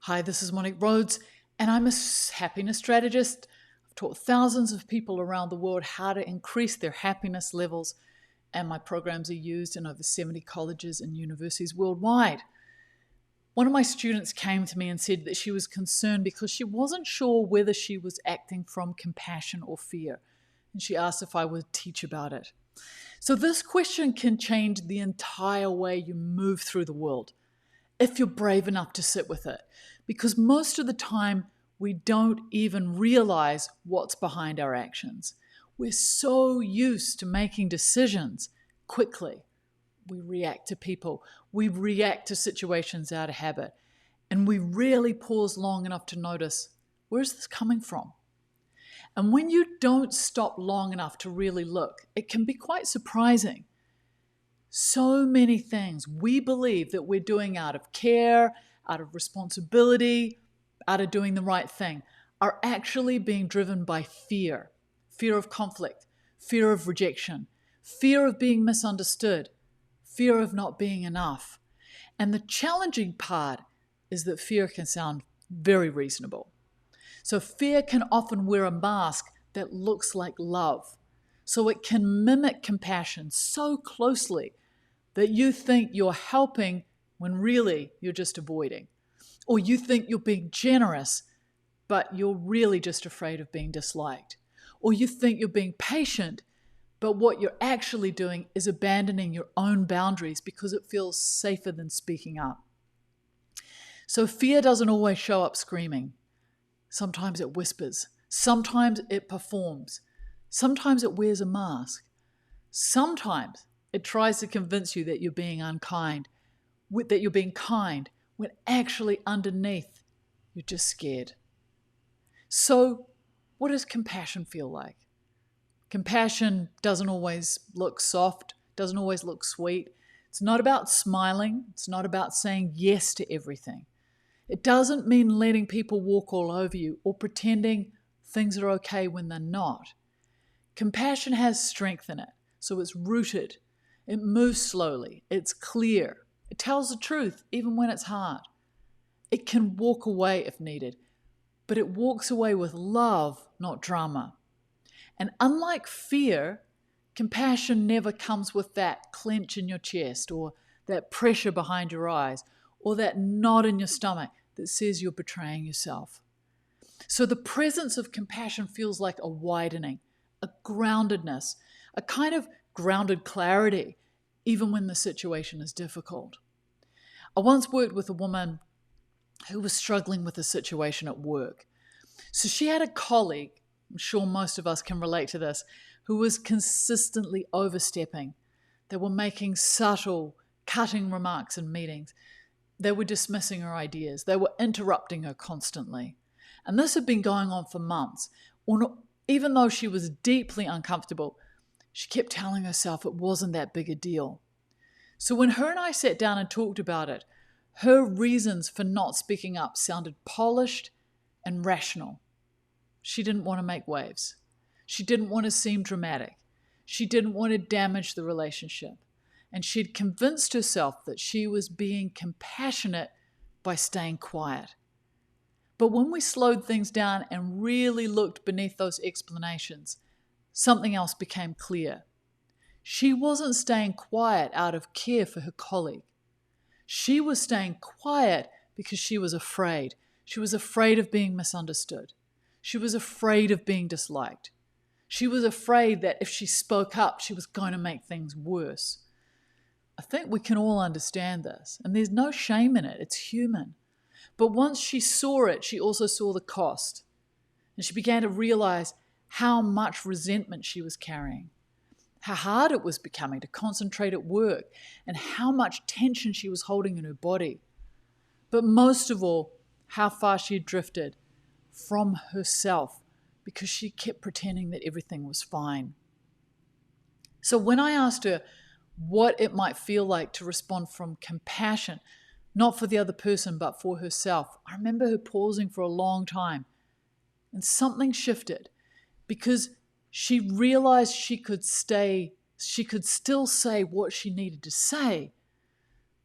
Hi, this is Monique Rhodes, and I'm a happiness strategist. I've taught thousands of people around the world how to increase their happiness levels, and my programs are used in over 70 colleges and universities worldwide. One of my students came to me and said that she was concerned because she wasn't sure whether she was acting from compassion or fear, and she asked if I would teach about it. So this question can change the entire way you move through the world, if you're brave enough to sit with it. Because most of the time, we don't even realize what's behind our actions. We're so used to making decisions quickly. We react to people, we react to situations out of habit, and we rarely pause long enough to notice, where's this coming from? And when you don't stop long enough to really look, it can be quite surprising. So many things we believe that we're doing out of care, out of responsibility, out of doing the right thing, are actually being driven by fear. Fear of conflict, fear of rejection, fear of being misunderstood, fear of not being enough. And the challenging part is that fear can sound very reasonable. So fear can often wear a mask that looks like love. So it can mimic compassion so closely that you think you're helping when really you're just avoiding. Or you think you're being generous, but you're really just afraid of being disliked. Or you think you're being patient, but what you're actually doing is abandoning your own boundaries because it feels safer than speaking up. So fear doesn't always show up screaming. Sometimes it whispers. Sometimes it performs. Sometimes it wears a mask. Sometimes it tries to convince you that you're being unkind, that you're being kind, when actually underneath you're just scared. So, what does compassion feel like? Compassion doesn't always look soft, doesn't always look sweet. It's not about smiling. It's not about saying yes to everything. It doesn't mean letting people walk all over you or pretending things are okay when they're not. Compassion has strength in it, so it's rooted. It moves slowly. It's clear. It tells the truth even when it's hard. It can walk away if needed, but it walks away with love, not drama. And unlike fear, compassion never comes with that clench in your chest or that pressure behind your eyes or that knot in your stomach that says you're betraying yourself. So the presence of compassion feels like a widening, a groundedness, a kind of grounded clarity, even when the situation is difficult. I once worked with a woman who was struggling with a situation at work. So she had a colleague, I'm sure most of us can relate to this, who was consistently overstepping. They were making subtle, cutting remarks in meetings. They were dismissing her ideas. They were interrupting her constantly. And this had been going on for months. Even though she was deeply uncomfortable, she kept telling herself it wasn't that big a deal. So when her and I sat down and talked about it, her reasons for not speaking up sounded polished and rational. She didn't want to make waves. She didn't want to seem dramatic. She didn't want to damage the relationship. And she'd convinced herself that she was being compassionate by staying quiet. But when we slowed things down and really looked beneath those explanations, something else became clear. She wasn't staying quiet out of care for her colleague. She was staying quiet because she was afraid. She was afraid of being misunderstood. She was afraid of being disliked. She was afraid that if she spoke up, she was going to make things worse. I think we can all understand this, and there's no shame in it. It's human. But once she saw it, she also saw the cost. And she began to realize how much resentment she was carrying, how hard it was becoming to concentrate at work, and how much tension she was holding in her body. But most of all, how far she had drifted from herself because she kept pretending that everything was fine. So when I asked her what it might feel like to respond from compassion, not for the other person, but for herself, I remember her pausing for a long time. And something shifted because she realized she could still say what she needed to say,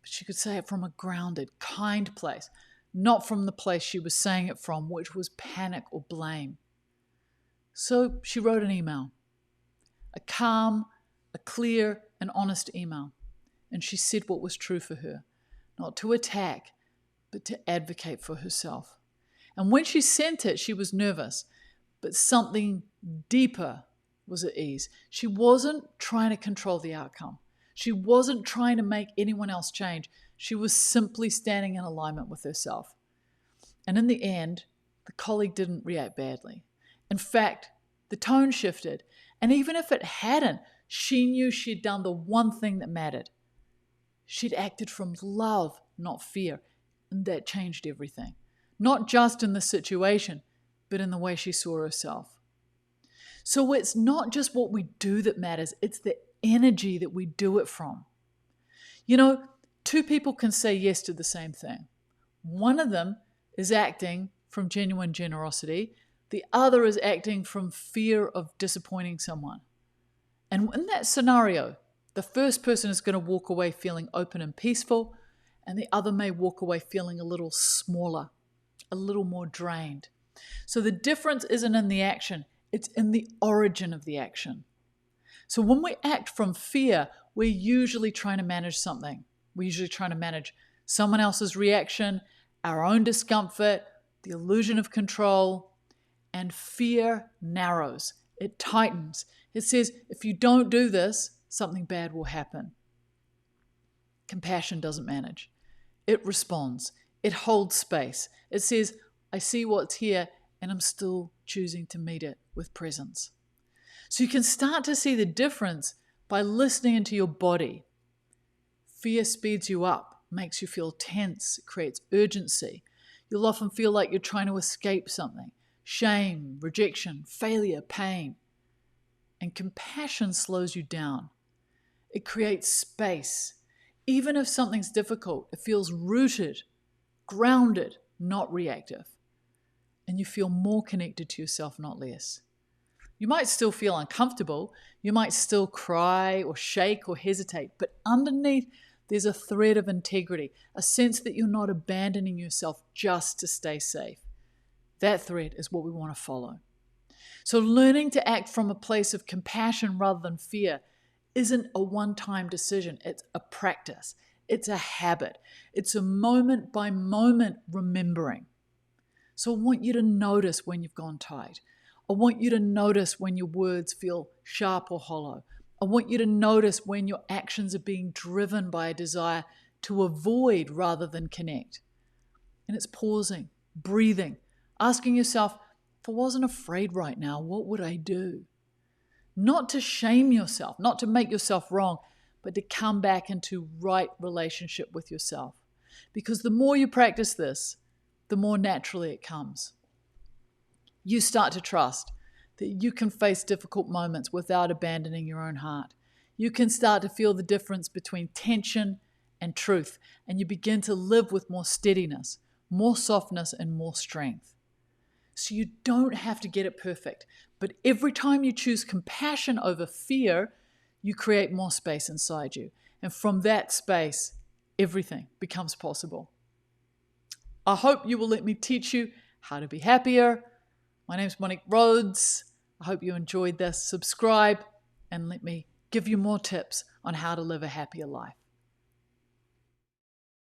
but she could say it from a grounded, kind place, not from the place she was saying it from, which was panic or blame. So she wrote an email, a calm, a clear, and honest email. And she said what was true for her, not to attack, but to advocate for herself. And when she sent it, she was nervous, but something deeper was at ease. She wasn't trying to control the outcome. She wasn't trying to make anyone else change. She was simply standing in alignment with herself. And in the end, the colleague didn't react badly. In fact, the tone shifted. And even if it hadn't, she knew she'd done the one thing that mattered. She'd acted from love, not fear. And that changed everything. Not just in the situation, but in the way she saw herself. So it's not just what we do that matters, it's the energy that we do it from. You know, two people can say yes to the same thing. One of them is acting from genuine generosity. The other is acting from fear of disappointing someone. And in that scenario, the first person is going to walk away feeling open and peaceful, and the other may walk away feeling a little smaller, a little more drained. So the difference isn't in the action, it's in the origin of the action. So when we act from fear, we're usually trying to manage something. We're usually trying to manage someone else's reaction, our own discomfort, the illusion of control. And fear narrows, it tightens. It says, if you don't do this, something bad will happen. Compassion doesn't manage. It responds. It holds space. It says, I see what's here and I'm still choosing to meet it with presence. So you can start to see the difference by listening into your body. Fear speeds you up, makes you feel tense, it creates urgency. You'll often feel like you're trying to escape something. Shame, rejection, failure, pain. And compassion slows you down. It creates space. Even if something's difficult, it feels rooted, grounded, not reactive. And you feel more connected to yourself, not less. You might still feel uncomfortable. You might still cry or shake or hesitate. But underneath, there's a thread of integrity, a sense that you're not abandoning yourself just to stay safe. That thread is what we want to follow. So learning to act from a place of compassion rather than fear isn't a one-time decision. It's a practice. It's a habit. It's a moment-by-moment remembering. So I want you to notice when you've gone tight. I want you to notice when your words feel sharp or hollow. I want you to notice when your actions are being driven by a desire to avoid rather than connect. And it's pausing, breathing, asking yourself, if I wasn't afraid right now, what would I do? Not to shame yourself, not to make yourself wrong, but to come back into right relationship with yourself. Because the more you practice this, the more naturally it comes. You start to trust that you can face difficult moments without abandoning your own heart. You can start to feel the difference between tension and truth, and you begin to live with more steadiness, more softness, and more strength. So you don't have to get it perfect, but every time you choose compassion over fear, you create more space inside you. And from that space, everything becomes possible. I hope you will let me teach you how to be happier. My name's Monique Rhodes. I hope you enjoyed this. Subscribe and let me give you more tips on how to live a happier life.